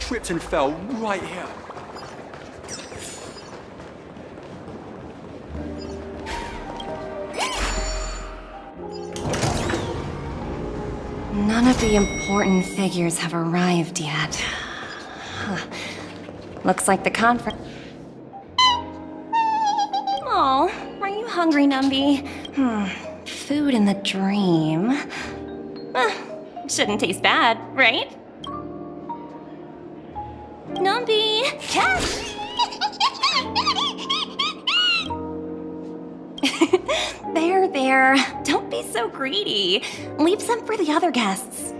tripped and fell right here. None of the important figures have arrived yet. Looks like the conference... Oh, are you hungry, Numby? Food in the dream. Shouldn't taste bad, right? Numby! Catch! There. Don't be so greedy. Leave some for the other guests.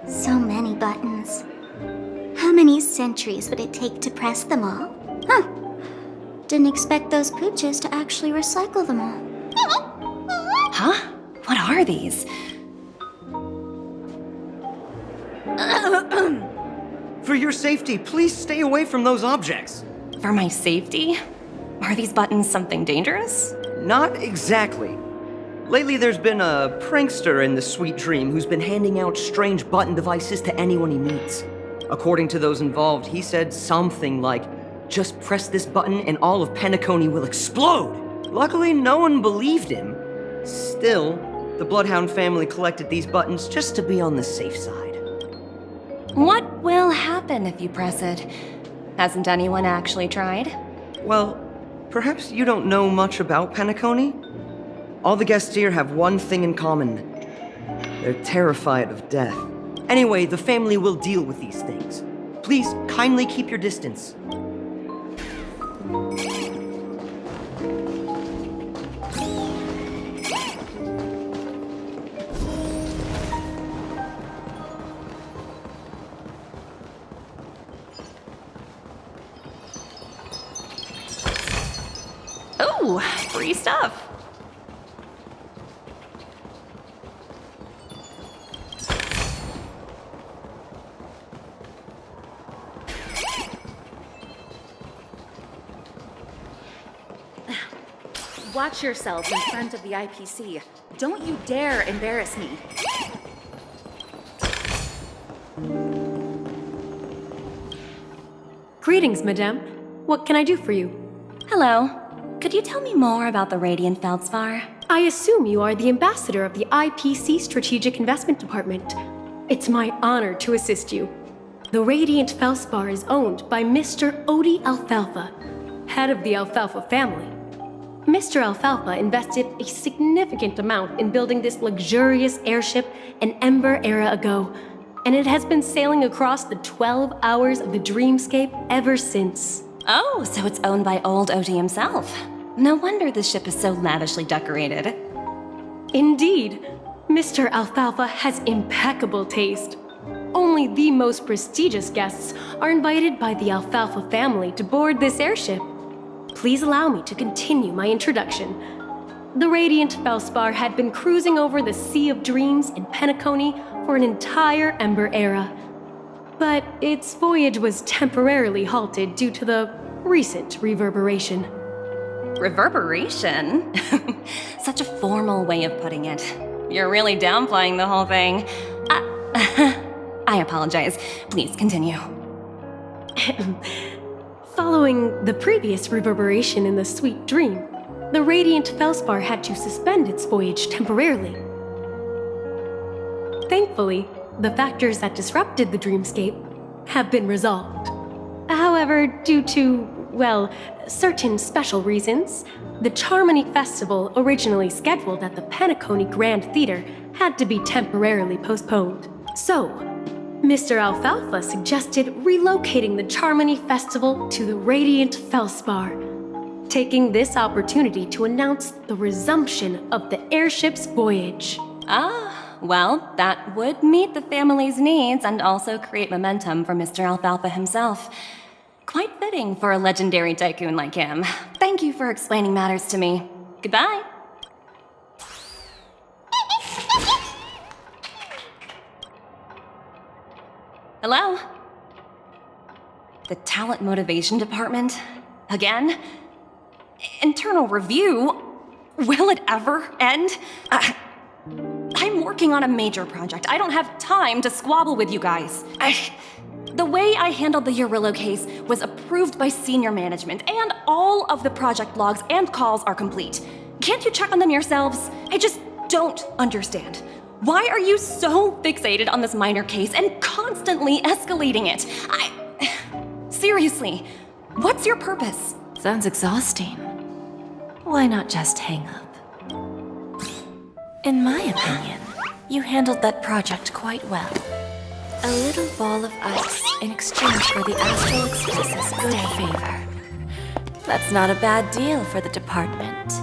So many buttons. How many centuries would it take to press them all? Huh. Didn't expect those pooches to actually recycle them all. Huh? What are these? For your safety, please stay away from those objects. For my safety? Are these buttons something dangerous? Not exactly. Lately, there's been a prankster in the Sweet Dream who's been handing out strange button devices to anyone he meets. According to those involved, he said something like, "Just press this button and all of Penacony will explode!" Luckily, no one believed him. Still, the Bloodhound family collected these buttons just to be on the safe side. What will happen if you press it? Hasn't anyone actually tried? Well, perhaps you don't know much about Penacony? All the guests here have one thing in common. They're terrified of death. Anyway, the family will deal with these things. Please, kindly keep your distance. Oh, free stuff. Watch yourselves in front of the IPC. Don't you dare embarrass me. Greetings, madame. What can I do for you? Hello. Could you tell me more about the Radiant Feldspar? I assume you are the ambassador of the IPC Strategic Investment Department. It's my honor to assist you. The Radiant Feldspar is owned by Mr. Odie Alfalfa, head of the Alfalfa family. Mr. Alfalfa invested a significant amount in building this luxurious airship an Ember era ago, and it has been sailing across the 12 hours of the dreamscape ever since. Oh, so it's owned by old Odie himself. No wonder the ship is so lavishly decorated. Indeed, Mr. Alfalfa has impeccable taste. Only the most prestigious guests are invited by the Alfalfa family to board this airship. Please allow me to continue my introduction. The Radiant Feldspar had been cruising over the Sea of Dreams in Penacony for an entire Ember era. But its voyage was temporarily halted due to the recent reverberation. Reverberation? Such a formal way of putting it. You're really downplaying the whole thing. I apologize. Please continue. Following the previous reverberation in the Sweet Dream, the Radiant Feldspar had to suspend its voyage temporarily. Thankfully, the factors that disrupted the dreamscape have been resolved. However, due to, well, certain special reasons, the Charmony Festival, originally scheduled at the Penacony Grand Theater, had to be temporarily postponed. So, Mr. Alfalfa suggested relocating the Charmony Festival to the Radiant Feldspar, taking this opportunity to announce the resumption of the airship's voyage. Well, that would meet the family's needs and also create momentum for Mr. Alfalfa himself. Quite fitting for a legendary tycoon like him. Thank you for explaining matters to me. Goodbye. Hello? The Talent Motivation Department? Again? Internal review? Will it ever end? I'm working on a major project. I don't have time to squabble with you guys. The way I handled the Urillo case was approved by senior management, and all of the project logs and calls are complete. Can't you check on them yourselves? I just don't understand. Why are you so fixated on this minor case and constantly escalating it? Seriously, what's your purpose? Sounds exhausting. Why not just hang up? In my opinion, you handled that project quite well. A little ball of ice in exchange for the Astral Express's good favor. That's not a bad deal for the department.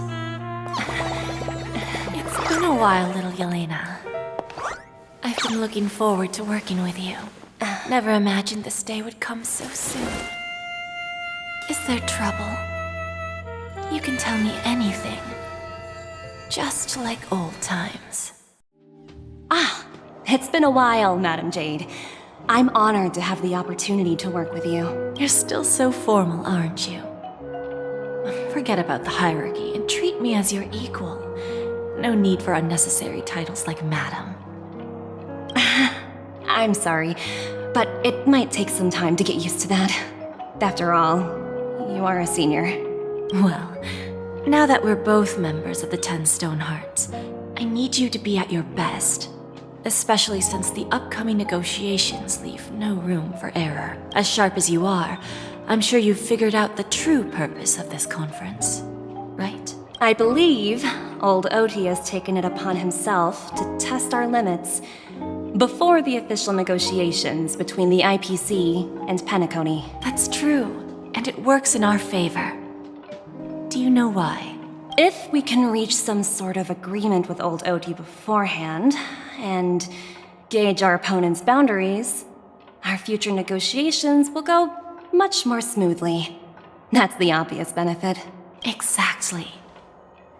It's been a while, little Yelena. I've been looking forward to working with you. Never imagined this day would come so soon. Is there trouble? You can tell me anything. Just like old times. It's been a while, Madam Jade. I'm honored to have the opportunity to work with you. You're still so formal, aren't you? Forget about the hierarchy and treat me as your equal. No need for unnecessary titles like Madam. I'm sorry, but it might take some time to get used to that. After all, you are a senior. Well, now that we're both members of the 10 Stone Hearts, I need you to be at your best. Especially since the upcoming negotiations leave no room for error. As sharp as you are, I'm sure you've figured out the true purpose of this conference, right? I believe old Oti has taken it upon himself to test our limits before the official negotiations between the IPC and Penacony. That's true, and it works in our favor. Do you know why? If we can reach some sort of agreement with old Oti beforehand, and gauge our opponent's boundaries, our future negotiations will go much more smoothly. That's the obvious benefit. Exactly.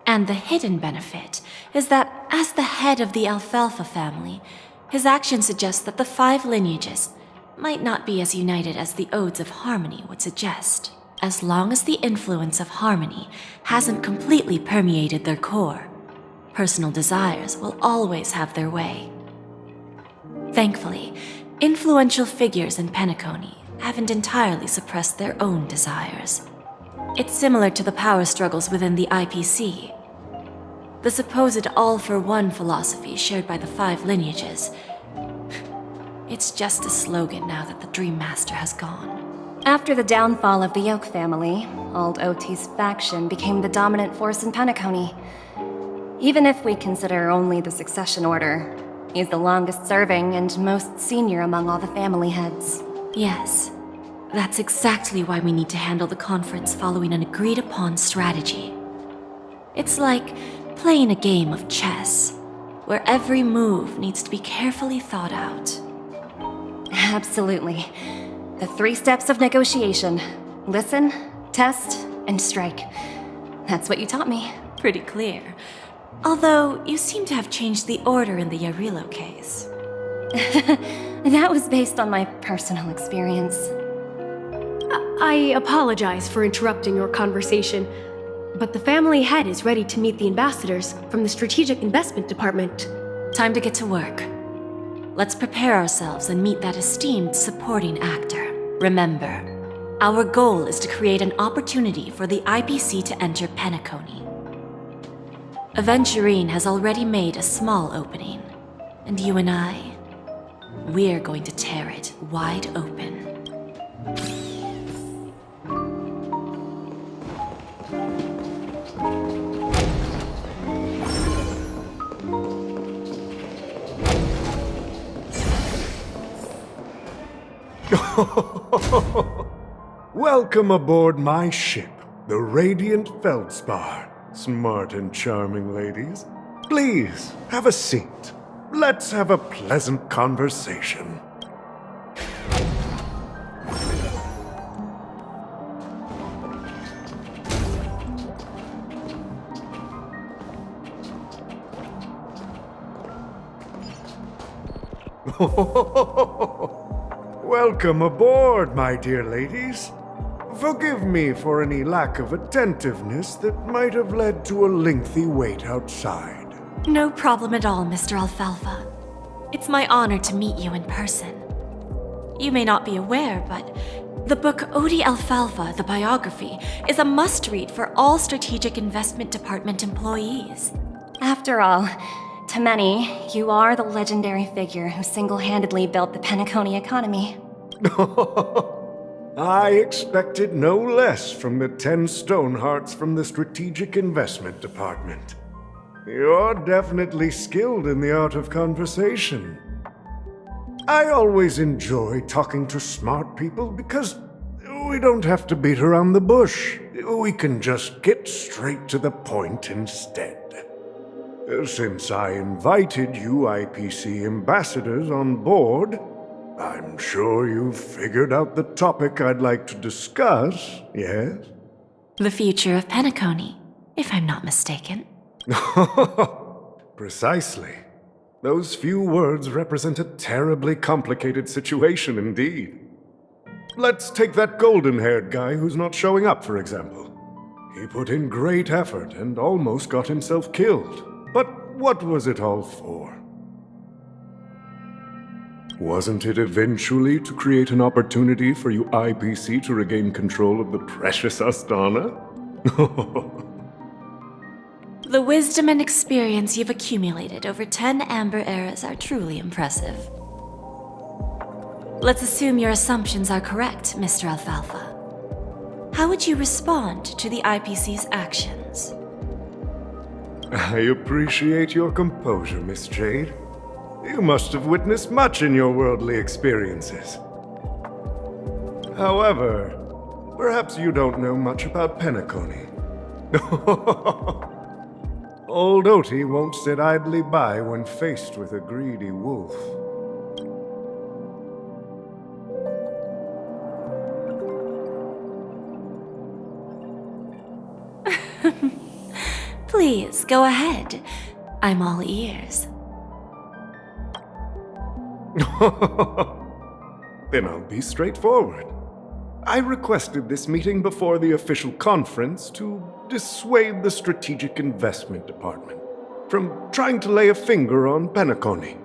And the hidden benefit is that, as the head of the Alfalfa family, his action suggests that the 5 lineages might not be as united as the Odes of Harmony would suggest, as long as the influence of Harmony hasn't completely permeated their core. Personal desires will always have their way. Thankfully, influential figures in Penacony haven't entirely suppressed their own desires. It's similar to the power struggles within the IPC. The supposed all-for-one philosophy shared by the 5 lineages. It's just a slogan now that the Dream Master has gone. After the downfall of the Yoke family, old Oti's faction became the dominant force in Penacony. Even if we consider only the succession order, he's the longest serving and most senior among all the family heads. Yes, that's exactly why we need to handle the conference following an agreed-upon strategy. It's like playing a game of chess, where every move needs to be carefully thought out. Absolutely. The 3 steps of negotiation: listen, test, and strike. That's what you taught me. Pretty clear. Although, you seem to have changed the order in the Yarillo case. That was based on my personal experience. I apologize for interrupting your conversation, but the family head is ready to meet the ambassadors from the Strategic Investment Department. Time to get to work. Let's prepare ourselves and meet that esteemed supporting actor. Remember, our goal is to create an opportunity for the IPC to enter Penacony. Aventurine has already made a small opening, and you and we're going to tear it wide open. Welcome aboard my ship, the Radiant Feldspar. Smart and charming ladies. Please, have a seat. Let's have a pleasant conversation. Welcome aboard, my dear ladies. Forgive me for any lack of attentiveness that might have led to a lengthy wait outside. No problem at all, Mr. Alfalfa. It's my honor to meet you in person. You may not be aware, but the book Odie Alfalfa, the biography, is a must-read for all Strategic Investment Department employees. After all, to many, you are the legendary figure who single-handedly built the Penacony economy. I expected no less from the 10 Stonehearts from the Strategic Investment Department. You're definitely skilled in the art of conversation. I always enjoy talking to smart people because we don't have to beat around the bush. We can just get straight to the point instead. Since I invited you IPC ambassadors on board, I'm sure you've figured out the topic I'd like to discuss, yes? The future of Penacony, if I'm not mistaken. Precisely. Those few words represent a terribly complicated situation indeed. Let's take that golden-haired guy who's not showing up, for example. He put in great effort and almost got himself killed. But what was it all for? Wasn't it eventually to create an opportunity for you IPC to regain control of the precious Astana? The wisdom and experience you've accumulated over 10 Amber Eras are truly impressive. Let's assume your assumptions are correct, Mr. Alfalfa. How would you respond to the IPC's actions? I appreciate your composure, Miss Jade. You must have witnessed much in your worldly experiences. However, perhaps you don't know much about Penacony. Old Oti won't sit idly by when faced with a greedy wolf. Please, go ahead. I'm all ears. Then I'll be straightforward. I requested this meeting before the official conference to dissuade the Strategic Investment Department from trying to lay a finger on Penacony.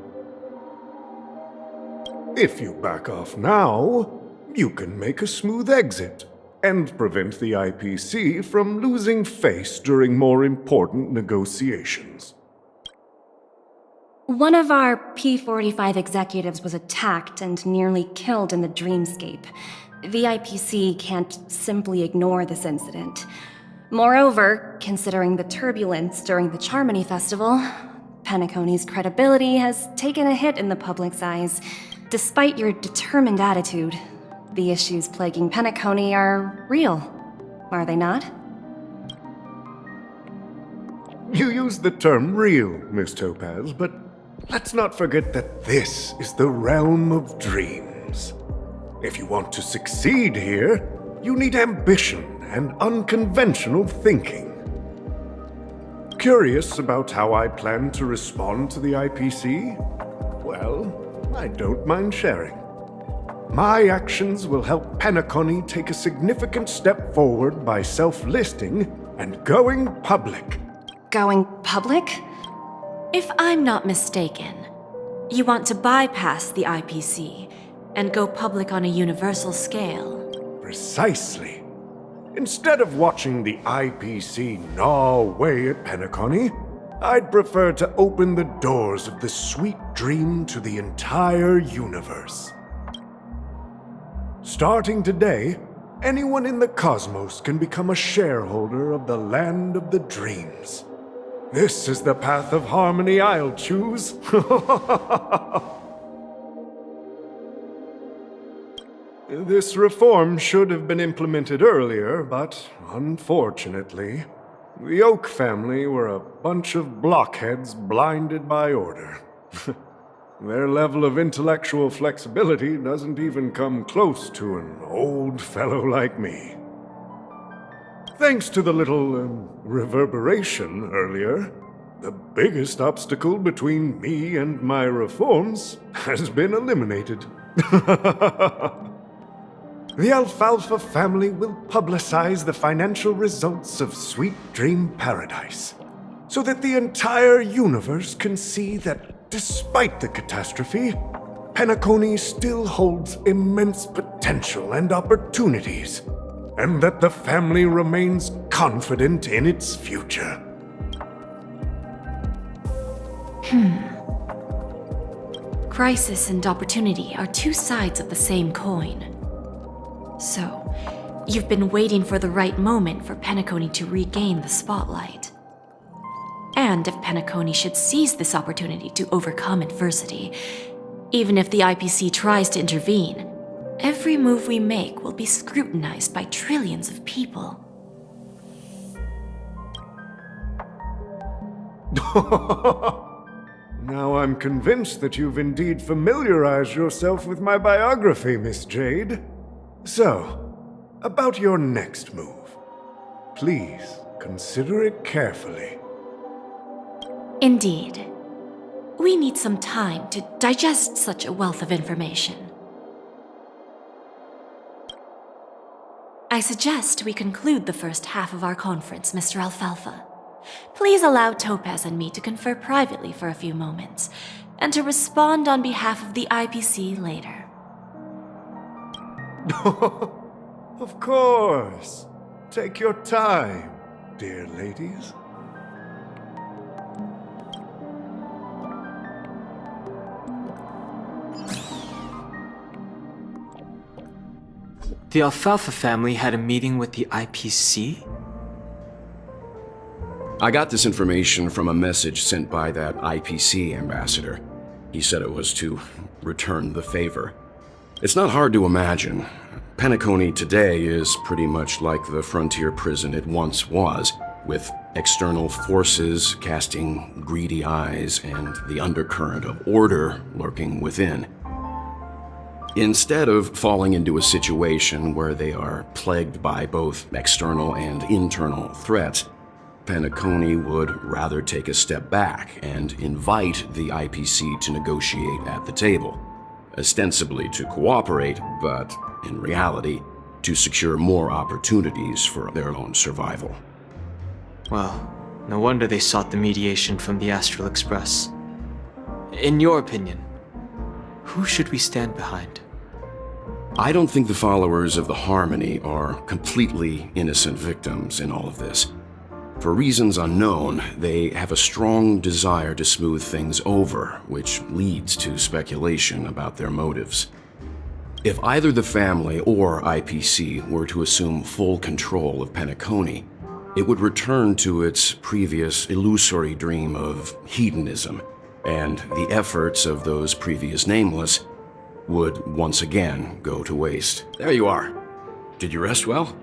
If you back off now, you can make a smooth exit and prevent the IPC from losing face during more important negotiations. One of our P-45 executives was attacked and nearly killed in the dreamscape. The IPC can't simply ignore this incident. Moreover, considering the turbulence during the Charmony Festival, Penacony's credibility has taken a hit in the public's eyes. Despite your determined attitude, the issues plaguing Penacony are real, are they not? You used the term real, Miss Topaz, but let's not forget that this is the realm of dreams. If you want to succeed here, you need ambition and unconventional thinking. Curious about how I plan to respond to the IPC? Well, I don't mind sharing. My actions will help Penacony take a significant step forward by self-listing and going public. Going public? If I'm not mistaken, you want to bypass the IPC and go public on a universal scale. Precisely. Instead of watching the IPC gnaw away at Penacony, I'd prefer to open the doors of the sweet dream to the entire universe. Starting today, anyone in the cosmos can become a shareholder of the land of the dreams. This is the path of harmony I'll choose. This reform should have been implemented earlier, but unfortunately, the Oak family were a bunch of blockheads blinded by order. Their level of intellectual flexibility doesn't even come close to an old fellow like me. Thanks to the little reverberation earlier, the biggest obstacle between me and my reforms has been eliminated. The Alfalfa family will publicize the financial results of Sweet Dream Paradise. so that the entire universe can see that despite the catastrophe, Penacony still holds immense potential and opportunities, and that the family remains confident in its future. Crisis and opportunity are two sides of the same coin. So, you've been waiting for the right moment for Penacony to regain the spotlight. And if Penacony should seize this opportunity to overcome adversity, even if the IPC tries to intervene, every move we make will be scrutinized by trillions of people. Now I'm convinced that you've indeed familiarized yourself with my biography, Miss Jade. So, about your next move. Please consider it carefully. Indeed. We need some time to digest such a wealth of information. I suggest we conclude the first half of our conference, Mr. Alfalfa. Please allow Topaz and me to confer privately for a few moments, and to respond on behalf of the IPC later. Of course. Take your time, dear ladies. The Alfalfa family had a meeting with the IPC? I got this information from a message sent by that IPC ambassador. He said it was to return the favor. It's not hard to imagine. Penacony today is pretty much like the frontier prison it once was, with external forces casting greedy eyes and the undercurrent of order lurking within. Instead of falling into a situation where they are plagued by both external and internal threats, Penacony would rather take a step back and invite the IPC to negotiate at the table, ostensibly to cooperate, but in reality, to secure more opportunities for their own survival. Well, no wonder they sought the mediation from the Astral Express. In your opinion, who should we stand behind? I don't think the followers of the Harmony are completely innocent victims in all of this. For reasons unknown, they have a strong desire to smooth things over, which leads to speculation about their motives. If either the family or IPC were to assume full control of Penacony, it would return to its previous illusory dream of hedonism, and the efforts of those previous nameless would once again go to waste. There you are. Did you rest well?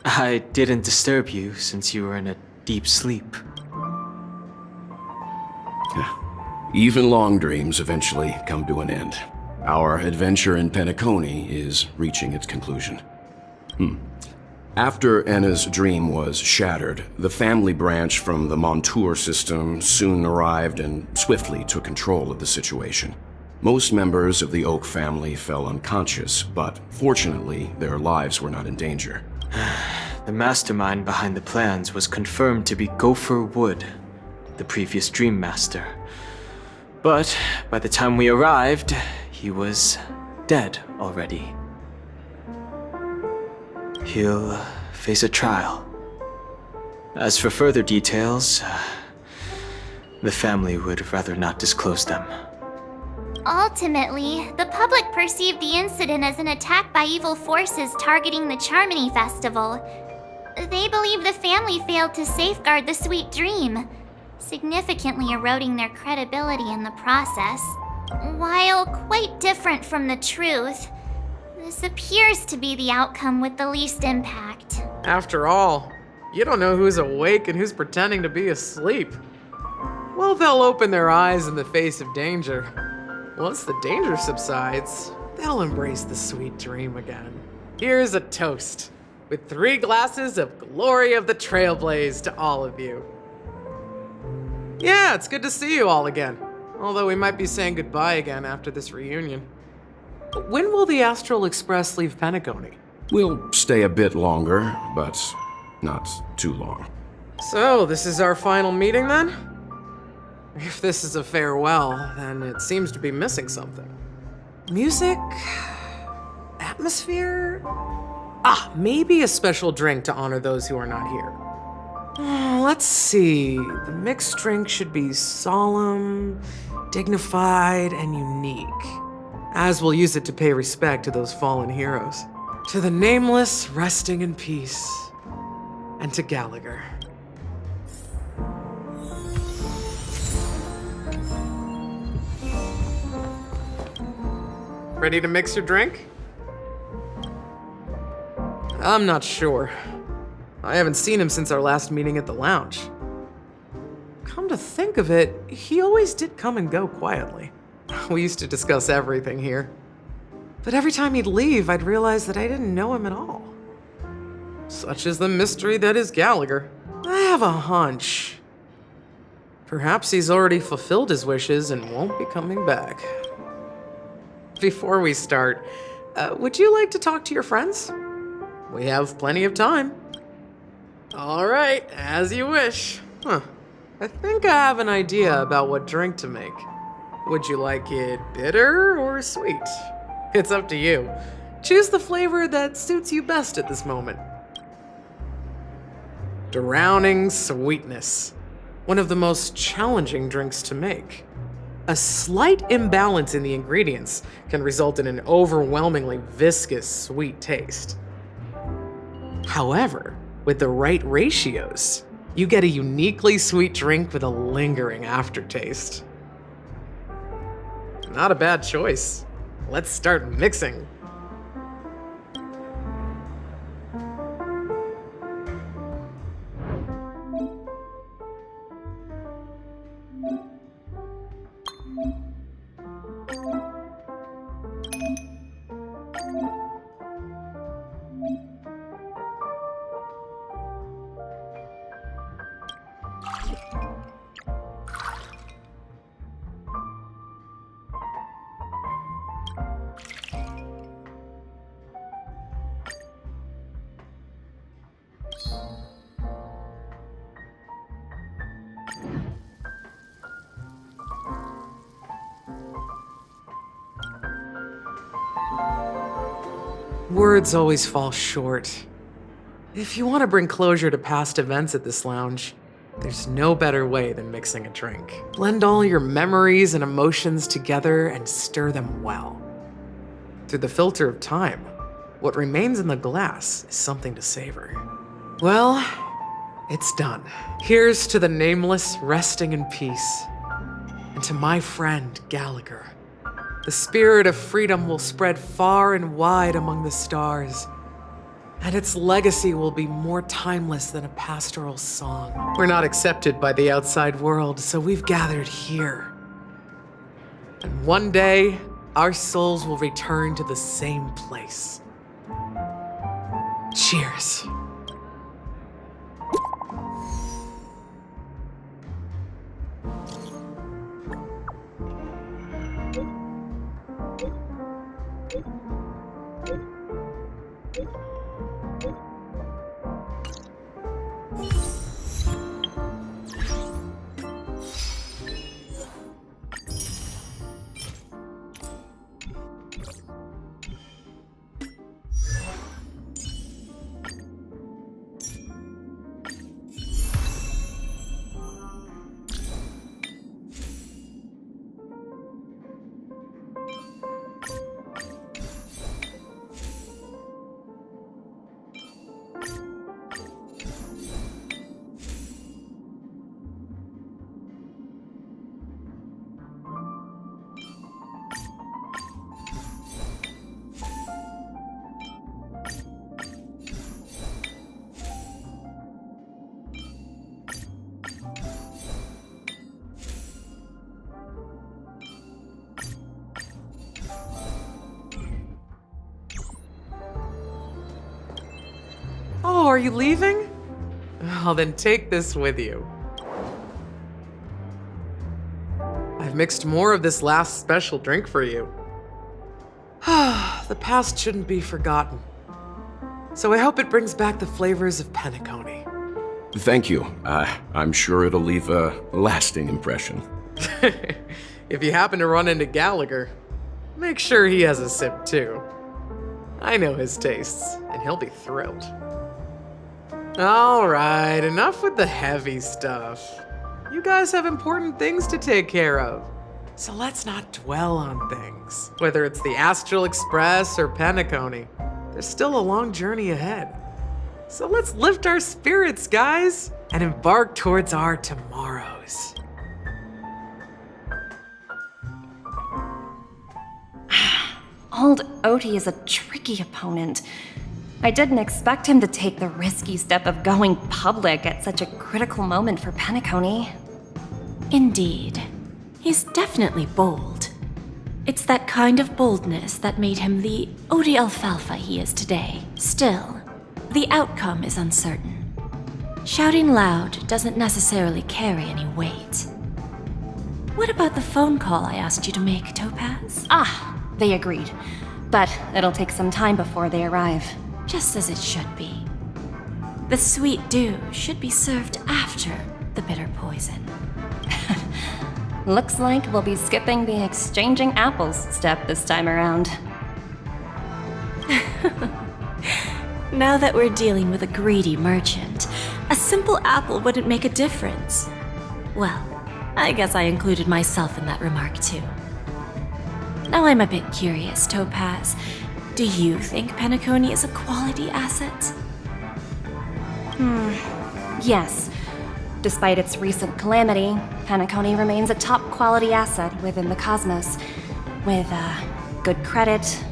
I didn't disturb you since you were in a deep sleep. Even long dreams eventually come to an end. Our adventure in Penacony is reaching its conclusion. After Enna's dream was shattered, the family branch from the Montour system soon arrived and swiftly took control of the situation. Most members of the Oak family fell unconscious, but fortunately, their lives were not in danger. The mastermind behind the plans was confirmed to be Gopher Wood, the previous Dream Master. But by the time we arrived, he was dead already. He'll face a trial. As for further details, the family would rather not disclose them. Ultimately, the public perceived the incident as an attack by evil forces targeting the Charmony Festival. They believe the family failed to safeguard the sweet dream, significantly eroding their credibility in the process. While quite different from the truth, this appears to be the outcome with the least impact. After all, you don't know who's awake and who's pretending to be asleep. Well, they'll open their eyes in the face of danger. Once the danger subsides, they'll embrace the sweet dream again. Here's a toast, with 3 glasses of Glory of the Trailblaze to all of you. Yeah, it's good to see you all again. Although we might be saying goodbye again after this reunion. When will the Astral Express leave Penacony? We'll stay a bit longer, but not too long. So, this is our final meeting then? If this is a farewell, then it seems to be missing something. Music? Atmosphere? Maybe a special drink to honor those who are not here. Let's see. The mixed drink should be solemn, dignified, and unique, as we'll use it to pay respect to those fallen heroes. To the nameless, resting in peace, and to Gallagher. Ready to mix your drink? I'm not sure. I haven't seen him since our last meeting at the lounge. Come to think of it, he always did come and go quietly. We used to discuss everything here. But every time he'd leave, I'd realize that I didn't know him at all. Such is the mystery that is Gallagher. I have a hunch. Perhaps he's already fulfilled his wishes and won't be coming back. Before we start, would you like to talk to your friends? We have plenty of time. All right, as you wish. I think I have an idea about what drink to make. Would you like it bitter or sweet? It's up to you. Choose the flavor that suits you best at this moment. Drowning sweetness. One of the most challenging drinks to make. A slight imbalance in the ingredients can result in an overwhelmingly viscous sweet taste. However, with the right ratios, you get a uniquely sweet drink with a lingering aftertaste. Not a bad choice. Let's start mixing. Words always fall short. If you want to bring closure to past events at this lounge, there's no better way than mixing a drink. Blend all your memories and emotions together and stir them well. Through the filter of time, what remains in the glass is something to savor. Well, it's done. Here's to the nameless resting in peace, and to my friend Gallagher. The spirit of freedom will spread far and wide among the stars, and its legacy will be more timeless than a pastoral song. We're not accepted by the outside world, so we've gathered here. And one day, our souls will return to the same place. Cheers. Oh, are you leaving? Well, then take this with you. I've mixed more of this last special drink for you. The past shouldn't be forgotten. So I hope it brings back the flavors of Penacony. Thank you. I'm sure it'll leave a lasting impression. If you happen to run into Gallagher, make sure he has a sip too. I know his tastes, and he'll be thrilled. Alright, enough with the heavy stuff. You guys have important things to take care of, so let's not dwell on things. Whether it's the Astral Express or Penacony, there's still a long journey ahead. So let's lift our spirits, guys, and embark towards our tomorrows. Old Odie is a tricky opponent. I didn't expect him to take the risky step of going public at such a critical moment for Penacony. Indeed. He's definitely bold. It's that kind of boldness that made him the Odie Alfalfa he is today. Still, the outcome is uncertain. Shouting loud doesn't necessarily carry any weight. What about the phone call I asked you to make, Topaz? They agreed. But it'll take some time before they arrive. Just as it should be. The sweet dew should be served after the bitter poison. Looks like we'll be skipping the exchanging apples step this time around. Now that we're dealing with a greedy merchant, a simple apple wouldn't make a difference. Well, I guess I included myself in that remark too. Now I'm a bit curious, Topaz. Do you think Penacony is a quality asset? Yes. Despite its recent calamity, Penacony remains a top quality asset within the cosmos, with good credit,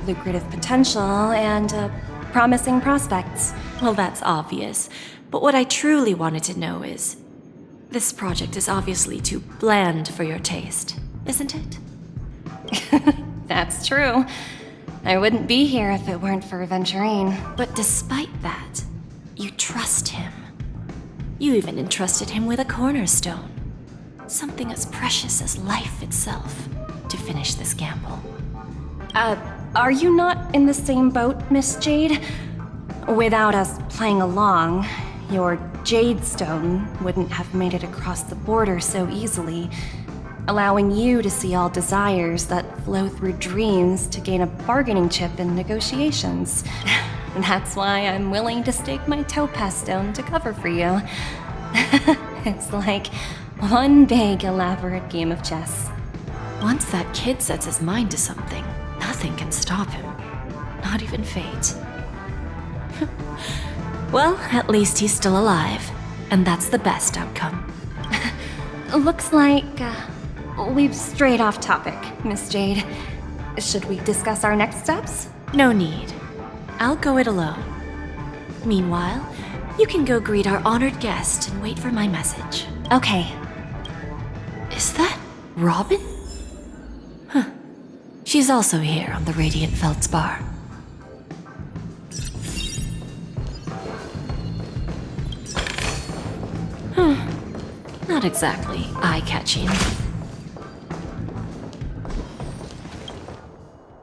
lucrative potential, and promising prospects. Well, that's obvious. But what I truly wanted to know is, this project is obviously too bland for your taste, isn't it? That's true. I wouldn't be here if it weren't for Venturine. But despite that, you trust him. You even entrusted him with a cornerstone. Something as precious as life itself, to finish this gamble. Are you not in the same boat, Miss Jade? Without us playing along, your Jade Stone wouldn't have made it across the border so easily, allowing you to see all desires that flow through dreams to gain a bargaining chip in negotiations. And that's why I'm willing to stake my Topaz Stone to cover for you. It's like one big, elaborate game of chess. Once that kid sets his mind to something, nothing can stop him. Not even fate. Well, at least he's still alive, and that's the best outcome. Looks like we've strayed off topic, Miss Jade. Should we discuss our next steps? No need. I'll go it alone. Meanwhile, you can go greet our honored guest and wait for my message. Okay. Is that Robin? Huh. She's also here on the Radiant Feldspar. Not exactly eye-catching.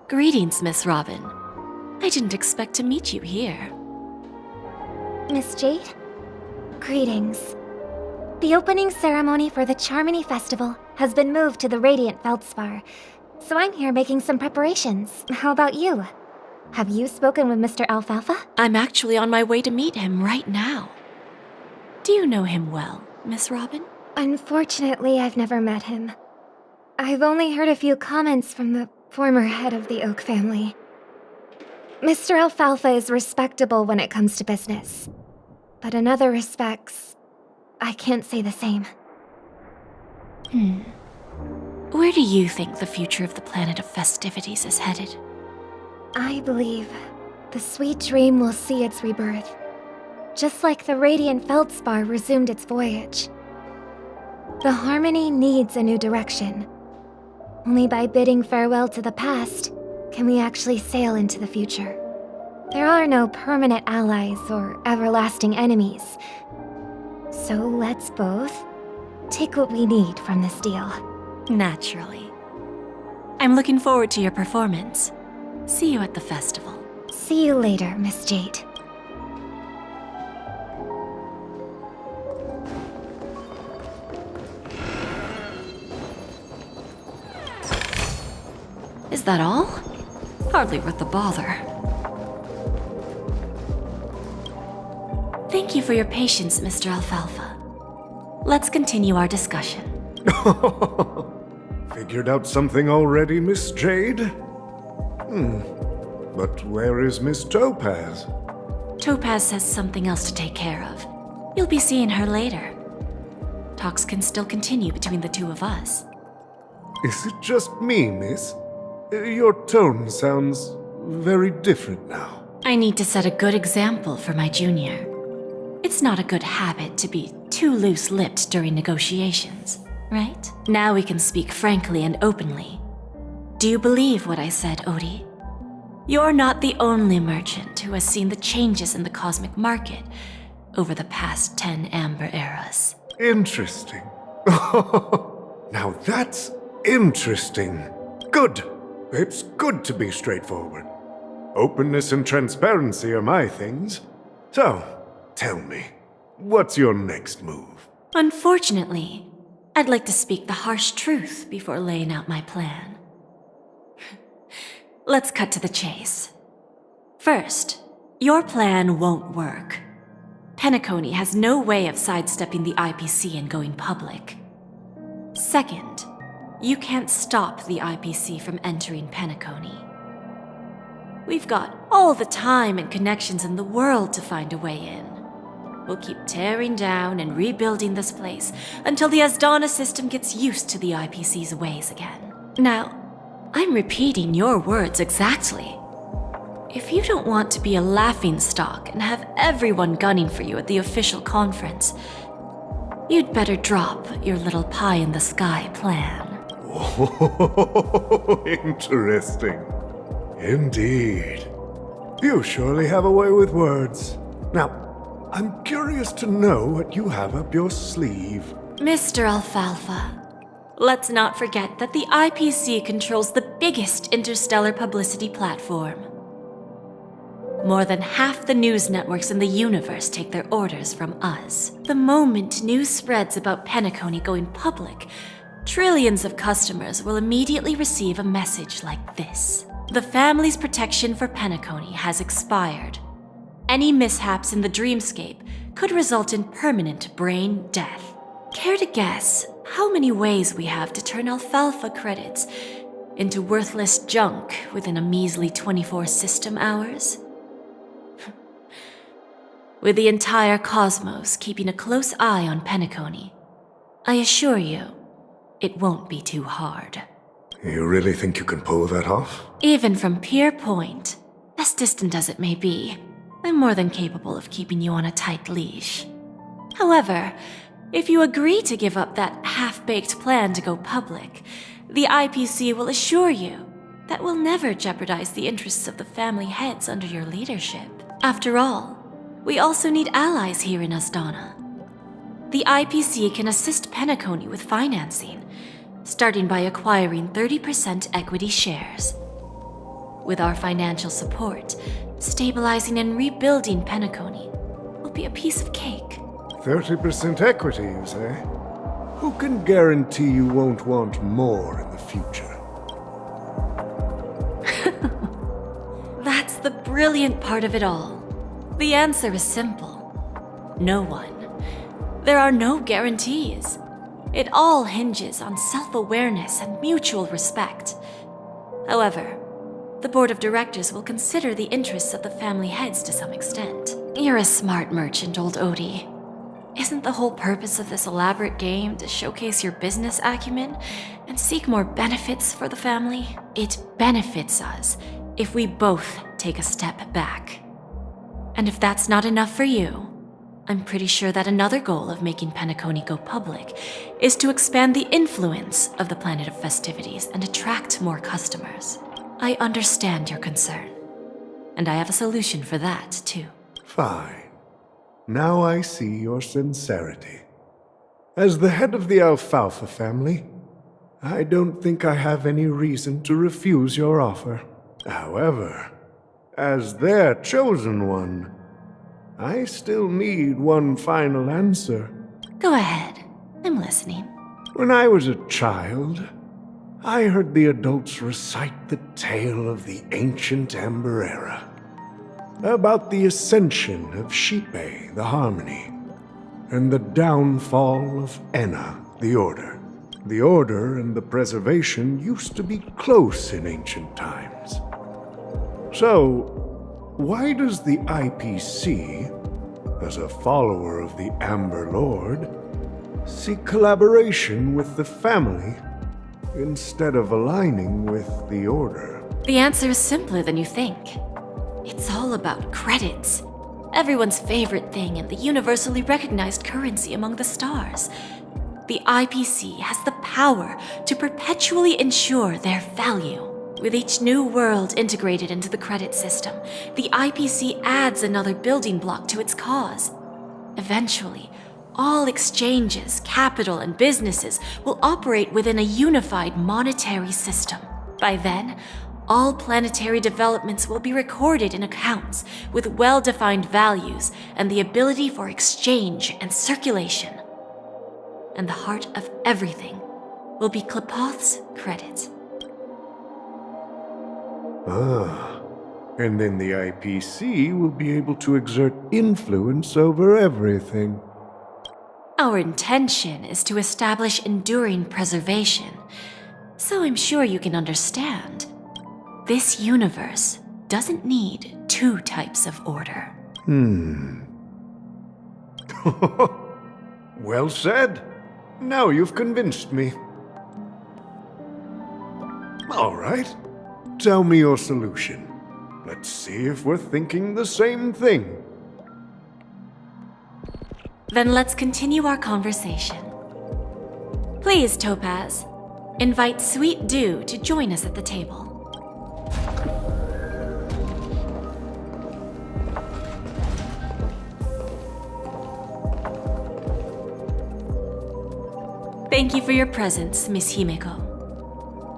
Greetings, Miss Robin. I didn't expect to meet you here. Miss Jade? Greetings. The opening ceremony for the Charmony Festival has been moved to the Radiant Feldspar, so I'm here making some preparations. How about you? Have you spoken with Mr. Alfalfa? I'm actually on my way to meet him right now. Do you know him well, Miss Robin? Unfortunately, I've never met him. I've only heard a few comments from the former head of the Oak family. Mr. Alfalfa is respectable when it comes to business, but in other respects, I can't say the same. Where do you think the future of the planet of festivities is headed? I believe the sweet dream will see its rebirth, just like the Radiant Feldspar resumed its voyage. The Harmony needs a new direction. Only by bidding farewell to the past can we actually sail into the future. There are no permanent allies or everlasting enemies. So let's both take what we need from this deal. Naturally. I'm looking forward to your performance. See you at the festival. See you later, Miss Jade. that all? Hardly worth the bother. Thank you for your patience, Mr. Alfalfa. Let's continue our discussion. Figured out something already, Miss Jade? But where is Miss Topaz? Topaz has something else to take care of. You'll be seeing her later. Talks can still continue between the two of us. Is it just me, miss? Your tone sounds very different now. I need to set a good example for my junior. It's not a good habit to be too loose-lipped during negotiations, right? Now we can speak frankly and openly. Do you believe what I said, Odie? You're not the only merchant who has seen the changes in the cosmic market over the past 10 Amber Eras. Interesting. Now that's interesting. Good. It's good to be straightforward. Openness and transparency are my things. So, tell me, what's your next move? Unfortunately, I'd like to speak the harsh truth before laying out my plan. Let's cut to the chase. First, your plan won't work. Penacony has no way of sidestepping the IPC and going public. Second, you can't stop the IPC from entering Penacony. We've got all the time and connections in the world to find a way in. We'll keep tearing down and rebuilding this place until the Asdana system gets used to the IPC's ways again. Now, I'm repeating your words exactly. If you don't want to be a laughingstock and have everyone gunning for you at the official conference, you'd better drop your little pie-in-the-sky plan. Oh, interesting. Indeed. You surely have a way with words. Now, I'm curious to know what you have up your sleeve. Mr. Alfalfa, let's not forget that the IPC controls the biggest interstellar publicity platform. More than half the news networks in the universe take their orders from us. The moment news spreads about Penacony going public, trillions of customers will immediately receive a message like this. The family's protection for Penacony has expired. Any mishaps in the dreamscape could result in permanent brain death. Care to guess how many ways we have to turn alfalfa credits into worthless junk within a measly 24 system hours? With the entire cosmos keeping a close eye on Penacony, I assure you, it won't be too hard. You really think you can pull that off? Even from Pier Point, as distant as it may be, I'm more than capable of keeping you on a tight leash. However, if you agree to give up that half-baked plan to go public, the IPC will assure you that we'll never jeopardize the interests of the family heads under your leadership. After all, we also need allies here in Asdana. The IPC can assist Penacony with financing, starting by acquiring 30% equity shares. With our financial support, stabilizing and rebuilding Penacony will be a piece of cake. 30% equity, you say? Who can guarantee you won't want more in the future? That's the brilliant part of it all. The answer is simple. No one. There are no guarantees. It all hinges on self-awareness and mutual respect. However, the board of directors will consider the interests of the family heads to some extent. You're a smart merchant, old Odie. Isn't the whole purpose of this elaborate game to showcase your business acumen and seek more benefits for the family? It benefits us if we both take a step back. And if that's not enough for you, I'm pretty sure that another goal of making Penacony go public is to expand the influence of the Planet of Festivities and attract more customers. I understand your concern, and I have a solution for that, too. Fine. Now I see your sincerity. As the head of the Alfalfa family, I don't think I have any reason to refuse your offer. However, as their chosen one, I still need one final answer. Go ahead. I'm listening. When I was a child, I heard the adults recite the tale of the ancient Amber Era, about the ascension of Shipe, the Harmony, and the downfall of Enna, the Order. The Order and the Preservation used to be close in ancient times. So, why does the IPC, as a follower of the Amber Lord, seek collaboration with the family instead of aligning with the Order? The answer is simpler than you think. It's all about credits. Everyone's favorite thing and the universally recognized currency among the stars. The IPC has the power to perpetually ensure their value. With each new world integrated into the credit system, the IPC adds another building block to its cause. Eventually, all exchanges, capital, and businesses will operate within a unified monetary system. By then, all planetary developments will be recorded in accounts with well-defined values and the ability for exchange and circulation. And the heart of everything will be Klepoth's credit. Ah, and then the IPC will be able to exert influence over everything. Our intention is to establish enduring preservation, so I'm sure you can understand. This universe doesn't need two types of order. Well said. Now you've convinced me. All right. Tell me your solution. Let's see if we're thinking the same thing. Then let's continue our conversation. Please, Topaz, invite Sweet Dew to join us at the table. Thank you for your presence, Miss Himeko.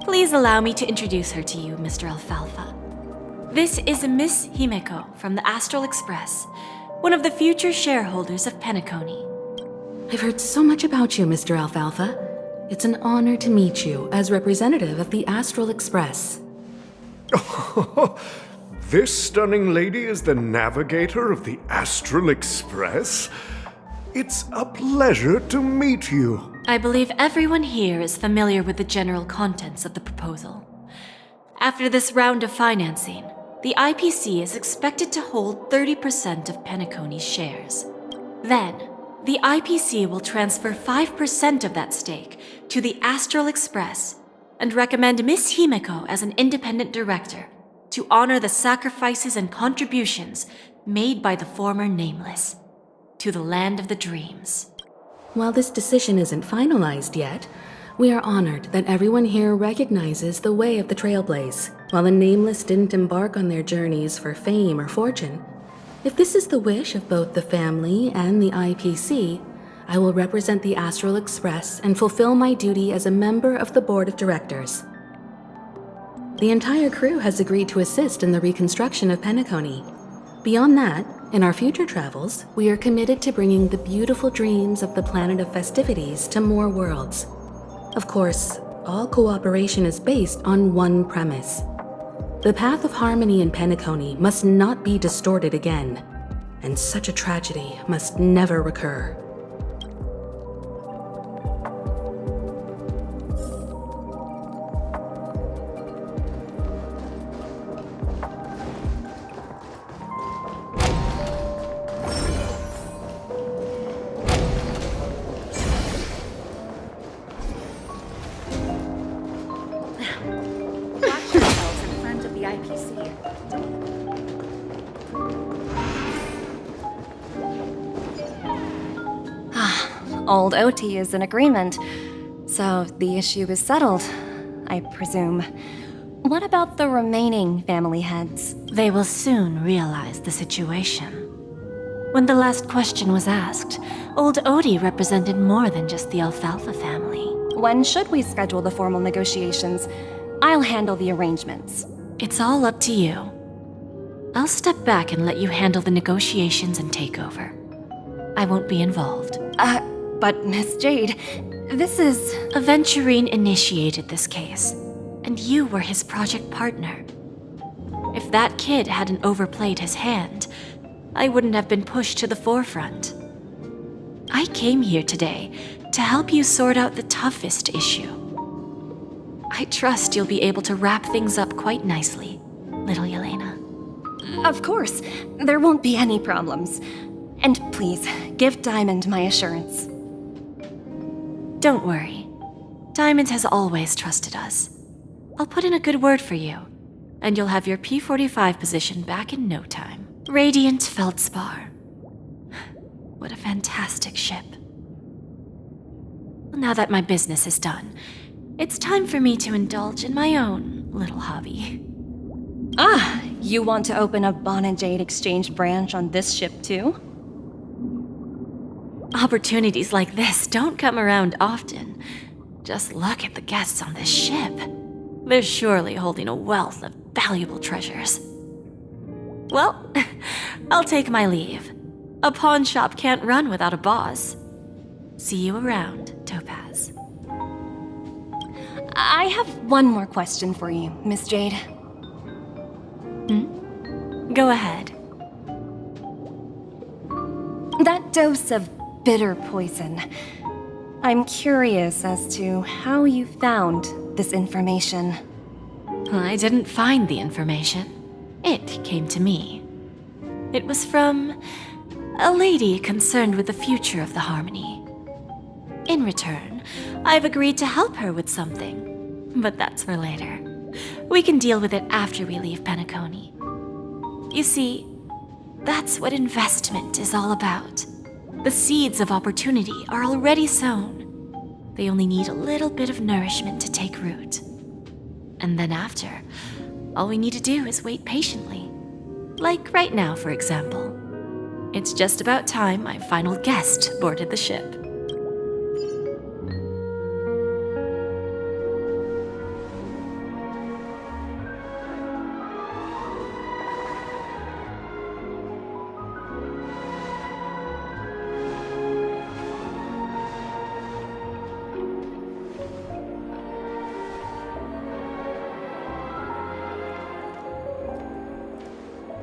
Please allow me to introduce her to you, Mr. Alfalfa. This is Miss Himeko from the Astral Express, one of the future shareholders of Penacony. I've heard so much about you, Mr. Alfalfa. It's an honor to meet you as representative of the Astral Express. This stunning lady is the navigator of the Astral Express? It's a pleasure to meet you. I believe everyone here is familiar with the general contents of the proposal. After this round of financing, the IPC is expected to hold 30% of Penacony's shares. Then, the IPC will transfer 5% of that stake to the Astral Express and recommend Miss Himeko as an independent director to honor the sacrifices and contributions made by the former Nameless to the land of the dreams. While this decision isn't finalized yet, we are honored that everyone here recognizes the way of the Trailblaze. While the Nameless didn't embark on their journeys for fame or fortune, if this is the wish of both the family and the IPC, I will represent the Astral Express and fulfill my duty as a member of the board of directors. The entire crew has agreed to assist in the reconstruction of Penacony. Beyond that, in our future travels, we are committed to bringing the beautiful dreams of the planet of festivities to more worlds. Of course, all cooperation is based on one premise. The path of harmony in Penacony must not be distorted again, and such a tragedy must never recur. Watch yourselves in front of the IPC. Old OT is in agreement, so the issue is settled, I presume. What about the remaining family heads? They will soon realize the situation. When the last question was asked, old Odie represented more than just the Alfalfa family. When should we schedule the formal negotiations? I'll handle the arrangements. It's all up to you. I'll step back and let you handle the negotiations and takeover. I won't be involved. But Miss Jade, This is... Aventurine initiated this case, and you were his project partner. If that kid hadn't overplayed his hand, I wouldn't have been pushed to the forefront. I came here today to help you sort out the toughest issue. I trust you'll be able to wrap things up quite nicely, little Yelena. Of course, there won't be any problems. And please, give Diamond my assurance. Don't worry. Diamond has always trusted us. I'll put in a good word for you, and you'll have your P-45 position back in no time. Radiant Feldspar. What a fantastic ship. Now that my business is done, it's time for me to indulge in my own little hobby. Ah, you want to open a Bon and Jade exchange branch on this ship too? Opportunities like this don't come around often. Just look at the guests on this ship. They're surely holding a wealth of valuable treasures. Well, I'll take my leave. A pawn shop can't run without a boss. See you around, Topaz. I have one more question for you, Miss Jade. Go ahead. That dose of bitter poison. I'm curious as to how you found this information. I didn't find the information. It came to me. It was from a lady concerned with the future of the Harmony. In return, I've agreed to help her with something, but that's for later. We can deal with it after we leave Penacony. You see, that's what investment is all about. The seeds of opportunity are already sown. They only need a little bit of nourishment to take root. And then after, all we need to do is wait patiently. Like right now, for example. It's just about time my final guest boarded the ship.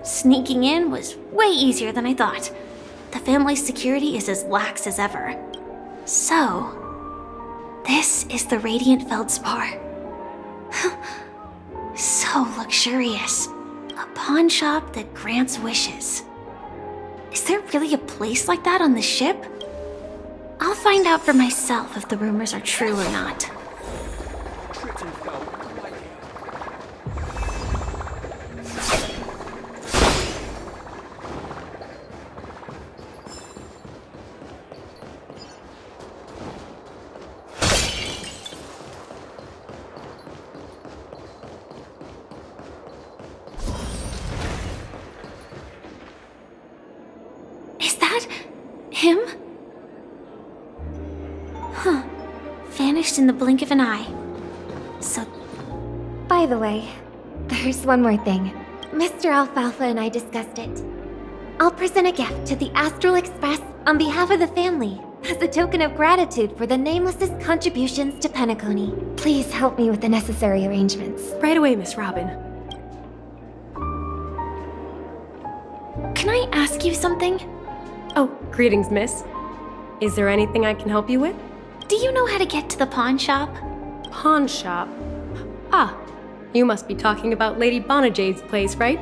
Sneaking in was way easier than I thought. The family's security is as lax as ever. So, this is the Radiant Feldspar. So luxurious. A pawn shop that grants wishes. Is there really a place like that on the ship? I'll find out for myself if the rumors are true or not. Him? Huh. Vanished in the blink of an eye. So... By the way, there's one more thing. Mr. Alfalfa and I discussed it. I'll present a gift to the Astral Express on behalf of the family, as a token of gratitude for the Nameless's contributions to Penacony. Please help me with the necessary arrangements. Right away, Miss Robin. Can I ask you something? Oh, greetings, miss. Is there anything I can help you with? Do you know how to get to the pawn shop? Pawn shop? Ah, you must be talking about Lady Bonajade's place, right?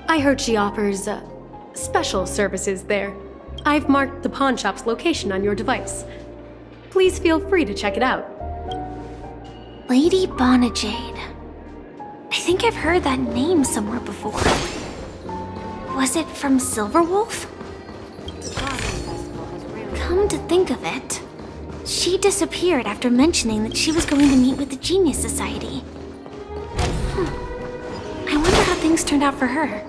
I heard she offers, special services there. I've marked the pawn shop's location on your device. Please feel free to check it out. Lady Bonajade. I think I've heard that name somewhere before. Was it from Silverwolf? Come to think of it, she disappeared after mentioning that she was going to meet with the Genius Society. I wonder how things turned out for her.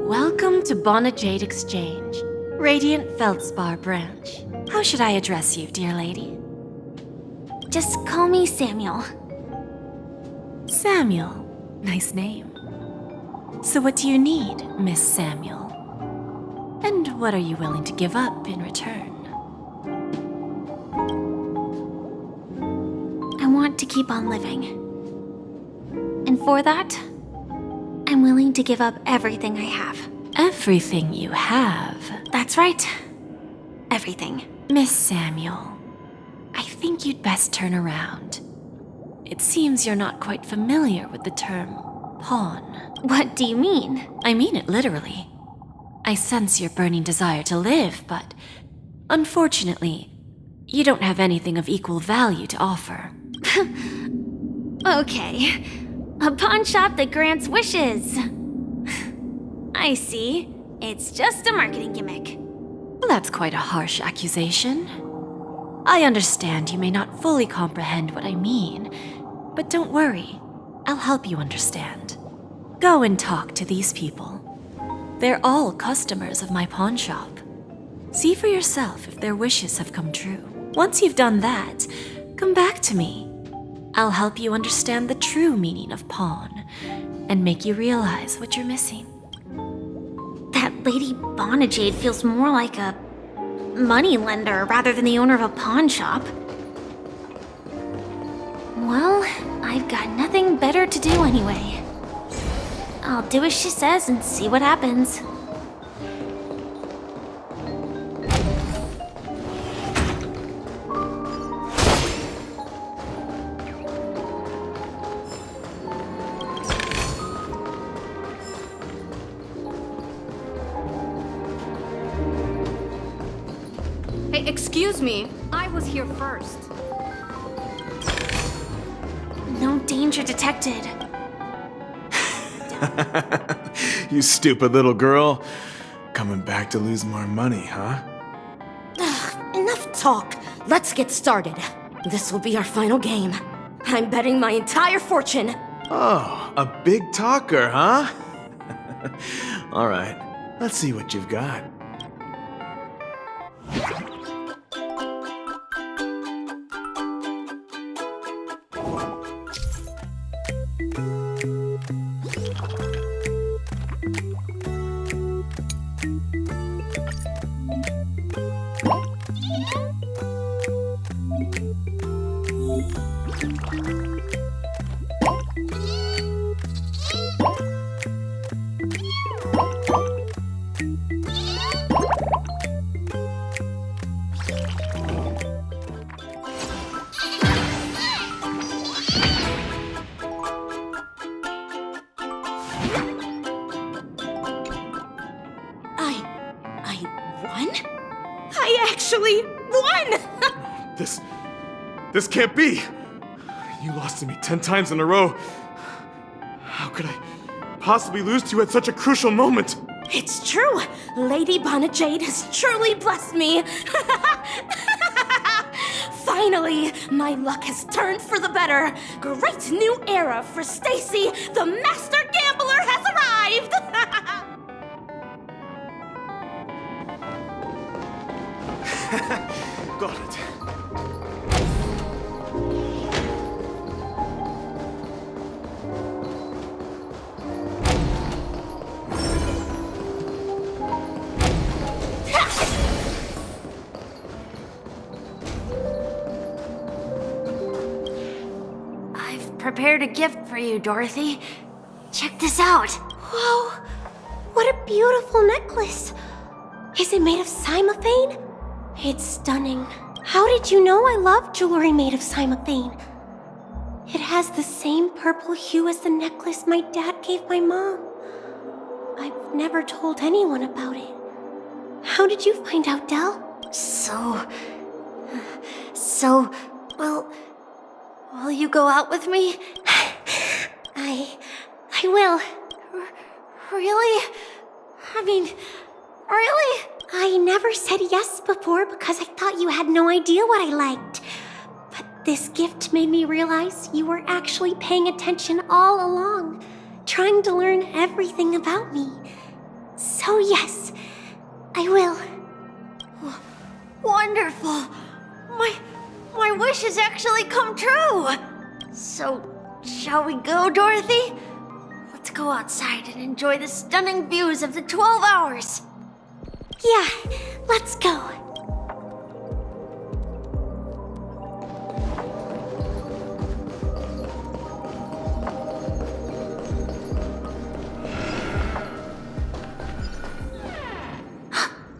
Welcome to Bonajade Exchange, Radiant Feldspar branch. How should I address you, dear lady? Just call me Samuel. Samuel. Nice name. So what do you need, Miss Samuel? And what are you willing to give up in return? I want to keep on living. And for that, I'm willing to give up everything I have. Everything you have. That's right. Everything. Miss Samuel, I think you'd best turn around. It seems you're not quite familiar with the term pawn. What do you mean? I mean it literally. I sense your burning desire to live, but unfortunately, you don't have anything of equal value to offer. Okay. A pawn shop that grants wishes. I see. It's just a marketing gimmick. Well, that's quite a harsh accusation. I understand you may not fully comprehend what I mean, but don't worry. I'll help you understand. Go and talk to these people. They're all customers of my pawn shop. See for yourself if their wishes have come true. Once you've done that, come back to me. I'll help you understand the true meaning of pawn and make you realize what you're missing. That Lady Bonajade feels more like a money lender rather than the owner of a pawn shop. Well, I've got nothing better to do anyway. I'll do as she says and see what happens. Hey, excuse me. I was here first. No danger detected. You stupid little girl. Coming back to lose more money, huh? Enough talk. Let's get started. This will be our final game. I'm betting my entire fortune. Oh, a big talker, huh? All right, let's see what you've got. I actually won! This can't be! You lost to me 10 times in a row. How could I possibly lose to you at such a crucial moment? It's true! Lady Bonajade has truly blessed me! Finally, my luck has turned for the better. Great new era for Stacy. The master gambler has arrived! Got it. I've prepared a gift for you, Dorothy. Check this out. Whoa! What a beautiful necklace! Is it made of cymophane? It's stunning. How did you know I love jewelry made of cymophane? It has the same purple hue as the necklace my dad gave my mom. I've never told anyone about it. How did you find out, Del? Well, will you go out with me? I will. Really? I mean, really? I never said yes before because I thought you had no idea what I liked. But this gift made me realize you were actually paying attention all along, trying to learn everything about me. So yes, I will. Wonderful! My their wishes actually come true! So, shall we go, Dorothy? Let's go outside and enjoy the stunning views of the 12 hours. Yeah, let's go.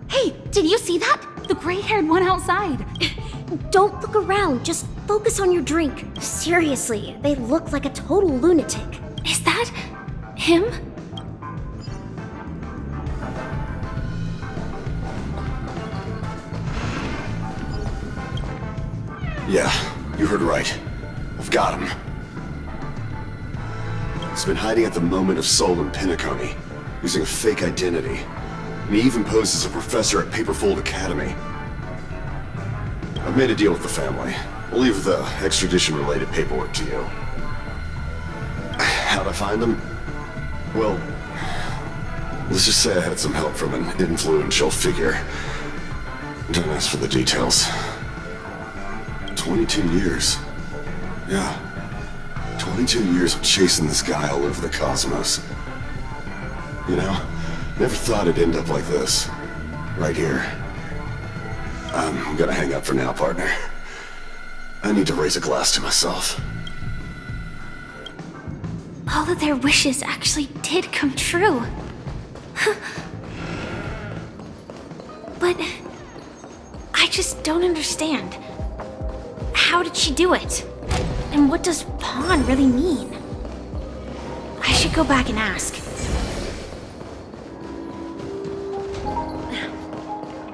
Hey, did you see that? The gray-haired one outside. Don't look around, just focus on your drink. Seriously, they look like a total lunatic. Is that him? Yeah, you heard right. I've got him. He's been hiding at the Moment of Soul in Penacony, using a fake identity. And he even posed as a professor at Paperfold Academy. I've made a deal with the family. We'll leave the extradition-related paperwork to you. How'd I find him? Well, let's just say I had some help from an influential figure. Don't ask for the details. 22 years. Yeah. 22 years of chasing this guy all over the cosmos. You know, never thought it'd end up like this. Right here. I'm gonna hang up for now, partner. I need to raise a glass to myself. All of their wishes actually did come true. But I just don't understand. How did she do it? And what does pawn really mean? I should go back and ask.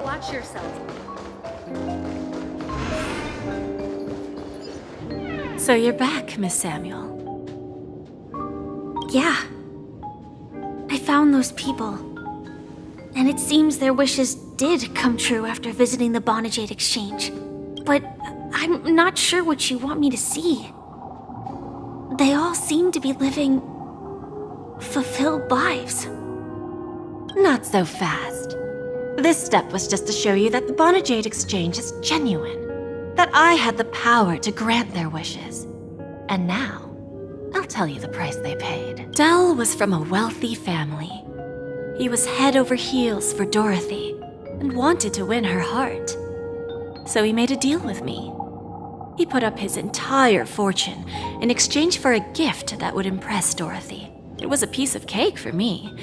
Watch yourself. So you're back, Miss Samuel. Yeah. I found those people. And it seems their wishes did come true after visiting the Bonajade Exchange. But I'm not sure what you want me to see. They all seem to be living fulfilled lives. Not so fast. This step was just to show you that the Bonajade Exchange is genuine. That I had the power to grant their wishes. And now, I'll tell you the price they paid. Dell was from a wealthy family. He was head over heels for Dorothy and wanted to win her heart. So he made a deal with me. He put up his entire fortune in exchange for a gift that would impress Dorothy. It was a piece of cake for me,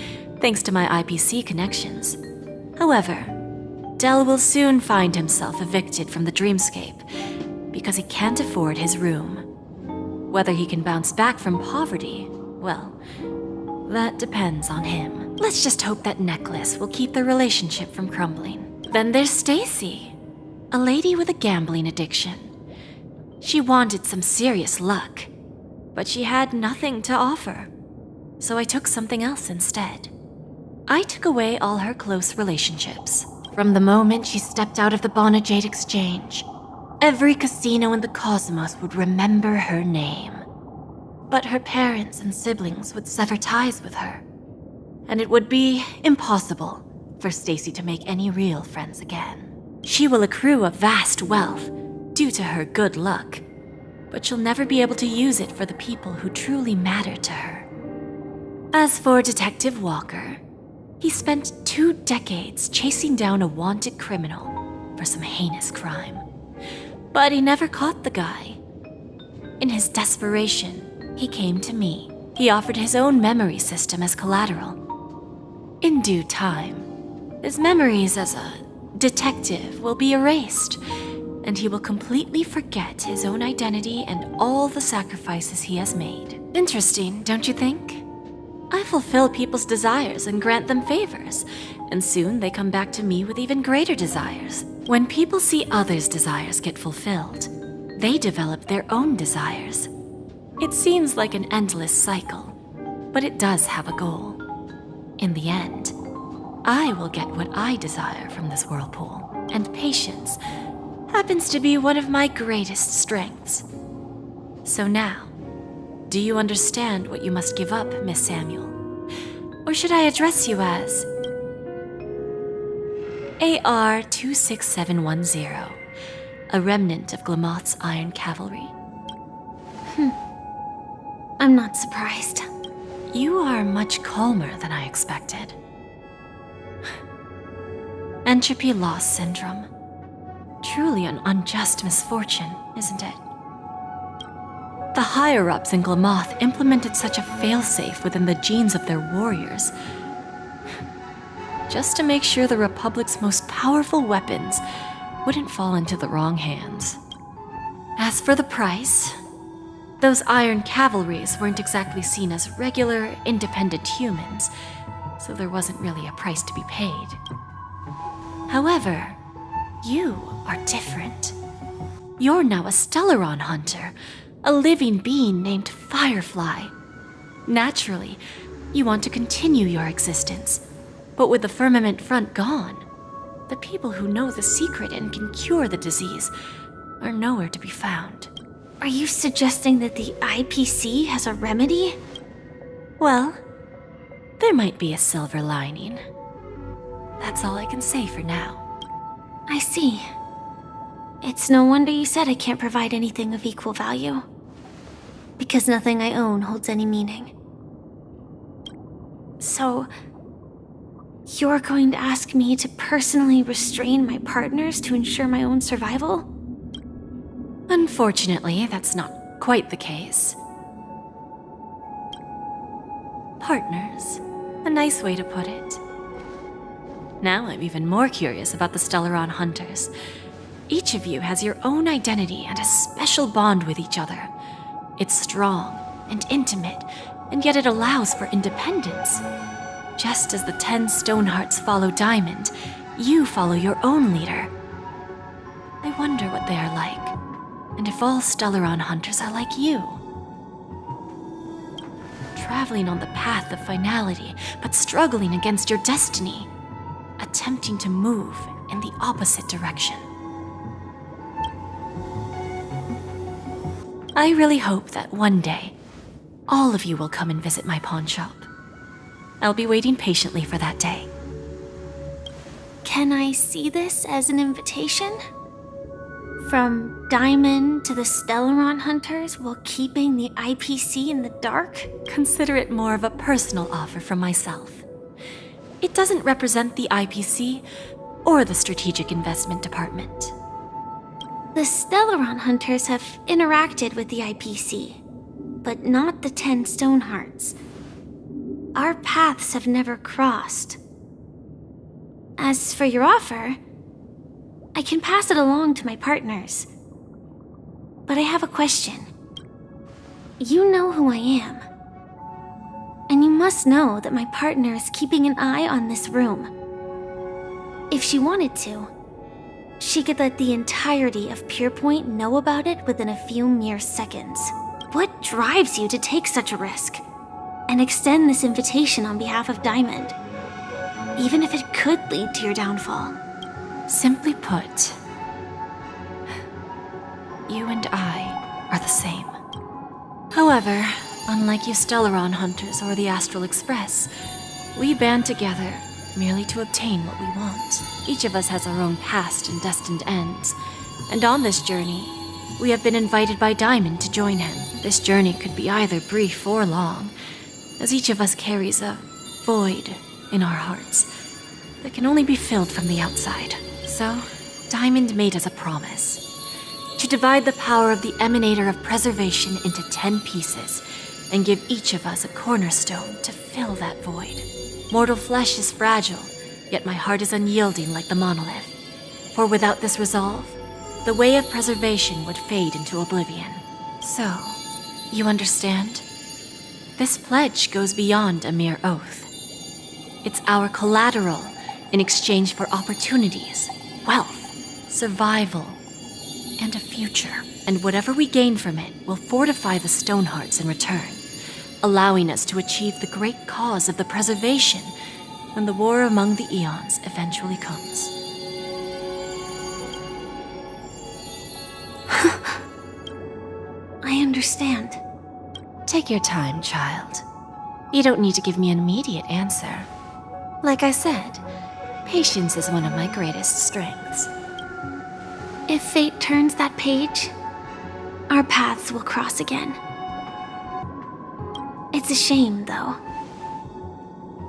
thanks to my IPC connections. However, Dell will soon find himself evicted from the dreamscape because he can't afford his room. Whether he can bounce back from poverty, well, that depends on him. Let's just hope that necklace will keep their relationship from crumbling. Then there's Stacy, a lady with a gambling addiction. She wanted some serious luck, but she had nothing to offer. So I took something else instead. I took away all her close relationships. From the moment she stepped out of the Bonajade Exchange, every casino in the cosmos would remember her name. But her parents and siblings would sever ties with her, and it would be impossible for Stacy to make any real friends again. She will accrue a vast wealth due to her good luck, but she'll never be able to use it for the people who truly matter to her. As for Detective Walker, he spent 2 decades chasing down a wanted criminal for some heinous crime. But he never caught the guy. In his desperation, he came to me. He offered his own memory system as collateral. In due time, his memories as a detective will be erased, and he will completely forget his own identity and all the sacrifices he has made. Interesting, don't you think? I fulfill people's desires and grant them favors, and soon they come back to me with even greater desires. When people see others' desires get fulfilled, they develop their own desires. It seems like an endless cycle, but it does have a goal. In the end, I will get what I desire from this whirlpool, and patience happens to be one of my greatest strengths. So now, do you understand what you must give up, Miss Samuel? Or should I address you as AR-26710, a remnant of Glamoth's Iron Cavalry. I'm not surprised. You are much calmer than I expected. Entropy loss syndrome. Truly an unjust misfortune, isn't it? The higher-ups in Glamoth implemented such a failsafe within the genes of their warriors, just to make sure the Republic's most powerful weapons wouldn't fall into the wrong hands. As for the price, those Iron Cavalries weren't exactly seen as regular, independent humans, so there wasn't really a price to be paid. However, you are different. You're now a Stellaron hunter, a living being named Firefly. Naturally, you want to continue your existence, but with the firmament front gone, the people who know the secret and can cure the disease are nowhere to be found. Are you suggesting that the IPC has a remedy? Well, there might be a silver lining. That's all I can say for now. I see. It's no wonder you said I can't provide anything of equal value. Because nothing I own holds any meaning. So, you're going to ask me to personally restrain my partners to ensure my own survival? Unfortunately, that's not quite the case. Partners. A nice way to put it. Now I'm even more curious about the Stellaron hunters. Each of you has your own identity and a special bond with each other. It's strong and intimate, and yet it allows for independence. Just as the 10 Stonehearts follow Diamond, you follow your own leader. I wonder what they are like, and if all Stellaron hunters are like you. Traveling on the path of finality, but struggling against your destiny. Attempting to move in the opposite direction. I really hope that one day, all of you will come and visit my pawn shop. I'll be waiting patiently for that day. Can I see this as an invitation? From Diamond to the Stellaron hunters while keeping the IPC in the dark? Consider it more of a personal offer from myself. It doesn't represent the IPC or the Strategic Investment Department. The Stellaron hunters have interacted with the IPC, but not the 10 Stonehearts. Our paths have never crossed. As for your offer, I can pass it along to my partners. But I have a question. You know who I am. And you must know that my partner is keeping an eye on this room. If she wanted to, she could let the entirety of Purepoint know about it within a few mere seconds. What drives you to take such a risk? And extend this invitation on behalf of Diamond? Even if it could lead to your downfall. Simply put, you and I are the same. However, unlike you Stellaron hunters or the Astral Express, we band together merely to obtain what we want. Each of us has our own past and destined ends, and on this journey, we have been invited by Diamond to join him. This journey could be either brief or long, as each of us carries a void in our hearts that can only be filled from the outside. So, Diamond made us a promise to divide the power of the Emanator of Preservation into 10 pieces and give each of us a cornerstone to fill that void. Mortal flesh is fragile, yet my heart is unyielding like the monolith. For without this resolve, the way of preservation would fade into oblivion. So, you understand? This pledge goes beyond a mere oath. It's our collateral in exchange for opportunities, wealth, survival, and a future. And whatever we gain from it will fortify the Stonehearts in return, allowing us to achieve the great cause of the preservation when the war among the eons eventually comes. I understand. Take your time, child. You don't need to give me an immediate answer. Like I said, patience is one of my greatest strengths. If fate turns that page, our paths will cross again. It's a shame, though,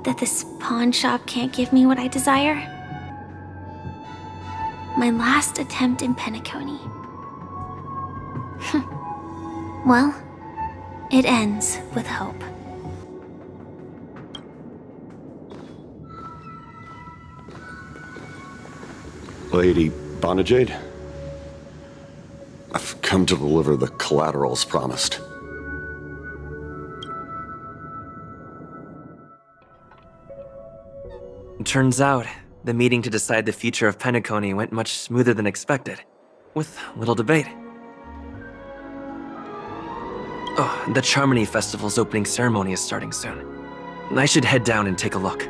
that this pawn shop can't give me what I desire. My last attempt in Penacony. Well, it ends with hope. Lady Bonajade? I've come to deliver the collaterals promised. It turns out, the meeting to decide the future of Penacony went much smoother than expected, with little debate. Oh, the Charmony Festival's opening ceremony is starting soon. I should head down and take a look.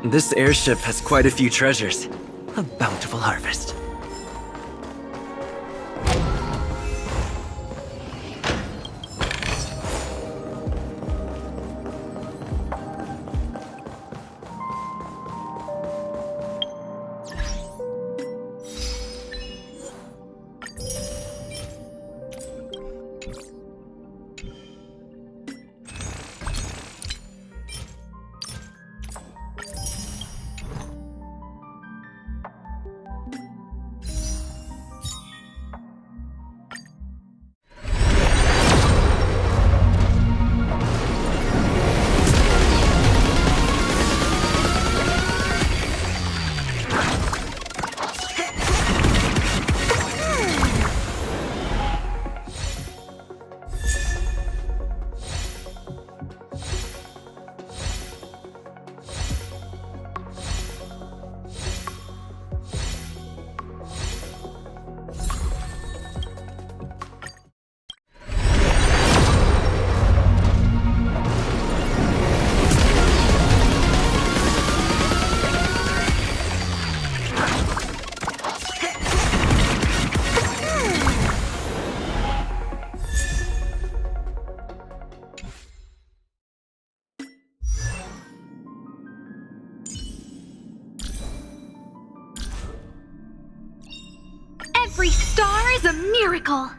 This airship has quite a few treasures. A bountiful harvest. Every star is a miracle!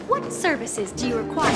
What services do you require?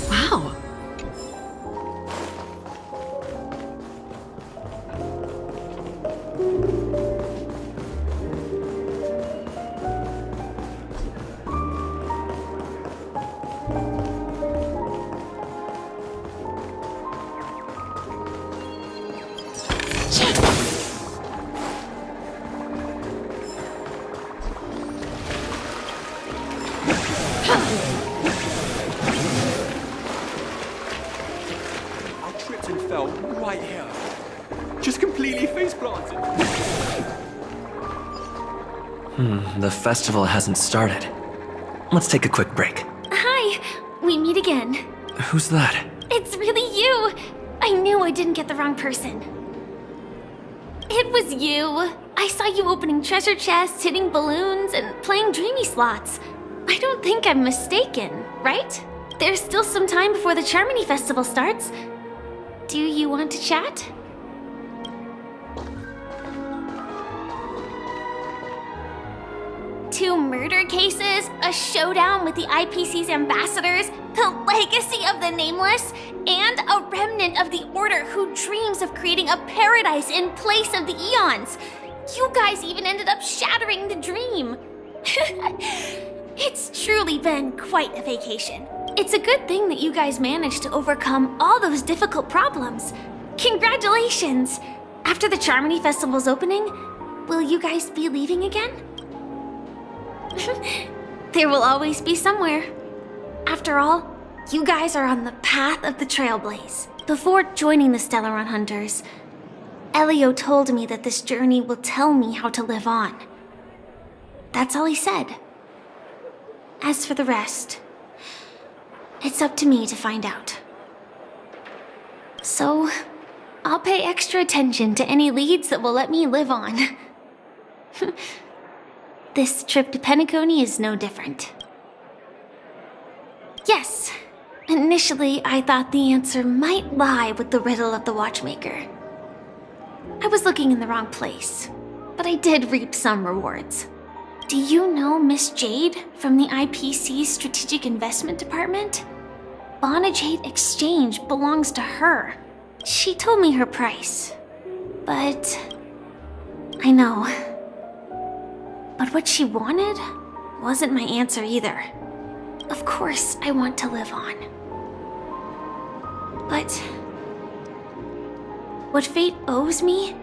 Wow. I tripped and fell right here. Just completely face planted. The festival hasn't started. Let's take a quick break. Hi, we meet again. Who's that? It's really you. I knew I didn't get the wrong person. It was you. I saw you opening treasure chests, hitting balloons, and playing dreamy slots. I don't think I'm mistaken, right? There's still some time before the Charmony Festival starts. Do you want to chat? Two murder cases, a showdown with the IPC's ambassadors, the legacy of the Nameless, and a remnant of the Order who dreams of creating a paradise in place of the Eons. You guys even ended up shattering the dream. It's truly been quite a vacation. It's a good thing that you guys managed to overcome all those difficult problems. Congratulations! After the Charmony Festival's opening, will you guys be leaving again? There will always be somewhere. After all, you guys are on the path of the Trailblaze. Before joining the Stellaron Hunters, Elio told me that this journey will tell me how to live on. That's all he said. As for the rest, it's up to me to find out. So, I'll pay extra attention to any leads that will let me live on. This trip to Penacony is no different. Yes, initially I thought the answer might lie with the riddle of the Watchmaker. I was looking in the wrong place, but I did reap some rewards. Do you know Miss Jade from the IPC's Strategic Investment Department? Bonajade Exchange belongs to her. She told me her price, but I know. But what she wanted wasn't my answer either. Of course, I want to live on. But what fate owes me,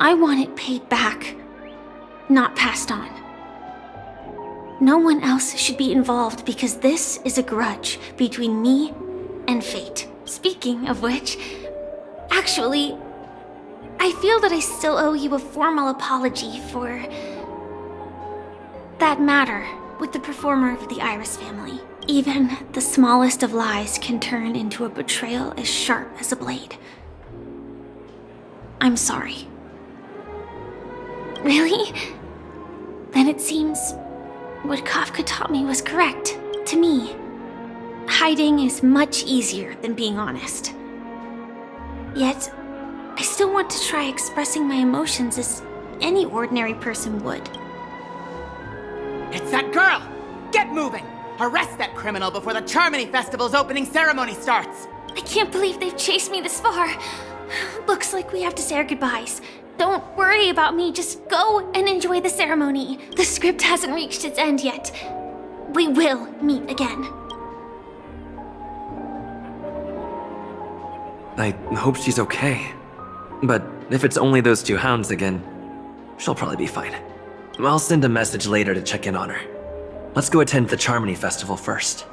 I want it paid back, not passed on. No one else should be involved because this is a grudge between me and fate. Speaking of which, actually, I feel that I still owe you a formal apology for that matter with the performer of the Iris family. Even the smallest of lies can turn into a betrayal as sharp as a blade. I'm sorry. Really? Then it seems what Kafka taught me was correct. To me, hiding is much easier than being honest. Yet, I still want to try expressing my emotions as any ordinary person would. It's that girl! Get moving! Arrest that criminal before the Charmony Festival's opening ceremony starts! I can't believe they've chased me this far. Looks like we have to say our goodbyes. Don't worry about me, just go and enjoy the ceremony. The script hasn't reached its end yet. We will meet again. I hope she's okay. But if it's only those two hounds again, she'll probably be fine. I'll send a message later to check in on her. Let's go attend the Charmony Festival first.